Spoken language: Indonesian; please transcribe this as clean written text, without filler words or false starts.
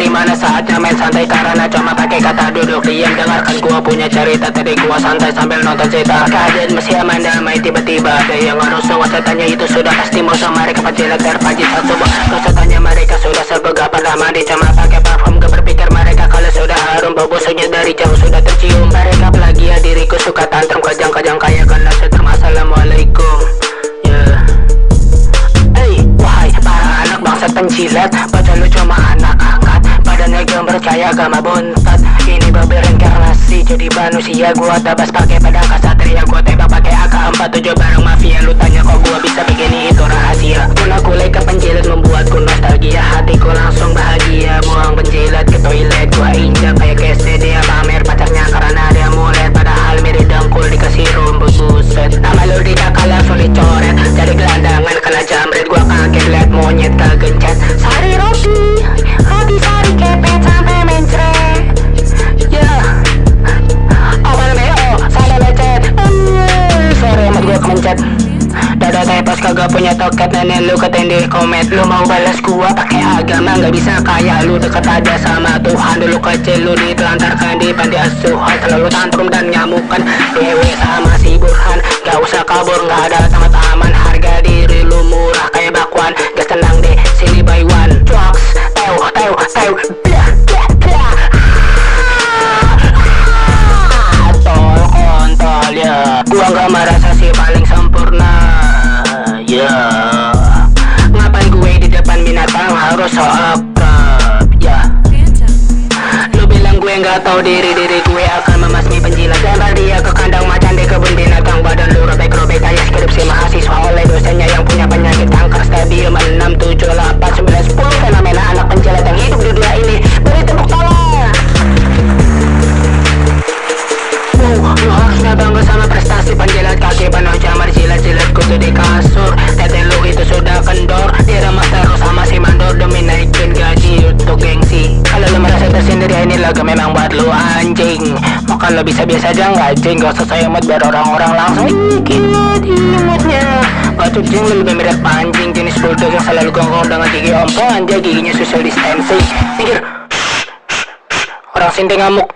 di mana saatnya main santai karena cuma pakai kata duduk diam. Dengarkan gua punya cerita, tadi gua santai sambil nonton cerita. Keadaan masih aman damai, tiba-tiba ada yang ngerusuk. Wasatannya itu sudah pasti musuh mereka penjilat terpajit satu. Wasatannya mereka sudah serba pernah mandi, cuma pakai parfum. Gak berpikir mereka kalau sudah harum, bau busuknya dari jauh sudah tercium. Mereka plagiat diriku, suka tantrum kejang-kejang kayak kena setrum. Assalamualaikum. Bangsat penjilat, baca lu cuma anak angkat. Badannya gambar kayak gama bontot. Ini babi reinkarnasi jadi manusia. Gua tabas pakai pedang kasatria, gua tembak pakai AK-47 bareng mafia. Lu tanya kok gua bisa begini, itu rahasia. Guna kulai ke penjilat membuatku nostalgia. Hatiku langsung bahagia. Buang penjilat ke toilet, gua injak kayak kese. Dia pamer pacarnya karena dia mulet, padahal mirip dengkul dikasih rumput buset. Nama lu didakal langsung dicoret, jadi gelandangan kena jamret. Gua kaget liat monyet kegencet. Sari roti sari kepet sampai mencret. Ya awal meo saya lecet. Sorry amat gua kemencet. Dada typos kagak punya toket, nenek lu ketendih komet. Lu mau balas gua pakai agama, gak bisa kayak lu. Deket aja sama Tuhan. Dulu kecil lu ditelantarkan di panti asuhan, selalu tantrum dan nyamukan. Dewe sama si Burhan, gak usah kabur, gak ada tamat-taman. Harga diri lu murah kayak bakwan. Gas tenang deh, sini buy one. Drugs, tew, blah, blah, blah. Tol kontol ya, gua gak merasa si paling sempurna. Ya, ngapain gue di depan binatang harus so akrab. Ya, lu bilang gue gak tahu diri gue akan memasmi penjilat. Lempar dia ke kandang macan di kebun binatang. Badan lu robek-robek kayak skripsi mahasiswa oleh dosennya yang punya penyakit kanker stadium 6, 7, 8, 9, 10. Fenomena anak penjilat yang hidup di dunia ini. Beri tepuk tangan. Lu harusnya bangga sama prestasi penjilat. Kaki penuh jamar, jilat-jilat kutu di kasur. Tete lu itu sudah kendor, diremas terus sama si mandor demi naikin gaji untuk gengsi. Kalau lu merasa tersendiri, ini lagu memang buat lu anjing. Makan lo bisa biasa aja nggak anjing, gak usah saya mood biar orang-orang langsung ikut di moodnya. Batu jeng lu lebih mirip anjing jenis bulldog yang selalu gonggong dengan gigi ompong. Anjay giginya social distancing. Mikir orang sinting ngamuk.